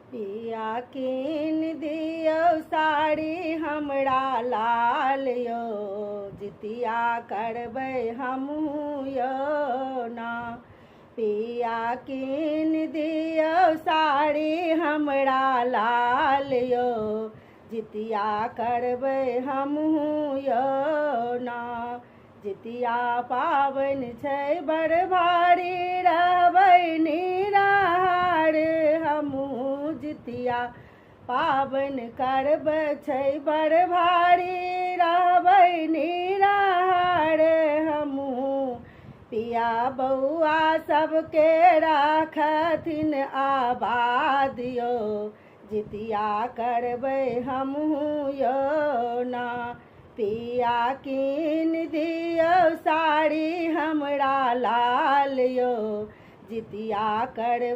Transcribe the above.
पिया कीन दियो साड़ी हमरा लाल यो, जितिया करबै हमहूँ यो ना। पिया कीन दियो साड़ी हमरा लाल यो, जितिया करबै हमहूँ यो ना। जितिया पाबनि छै बड़ भारी, रहबै निराहार हमहूँ। जितिया पाबनि करबै छै बड़ भारी, रहबै निराहार हमहूँ। पिया बौआ सबके राखथिन आबाद यो, जितिया करबै हमहूँ यो ना। पिया कीन दियो साड़ी हमरा लाल यो, जितिया कर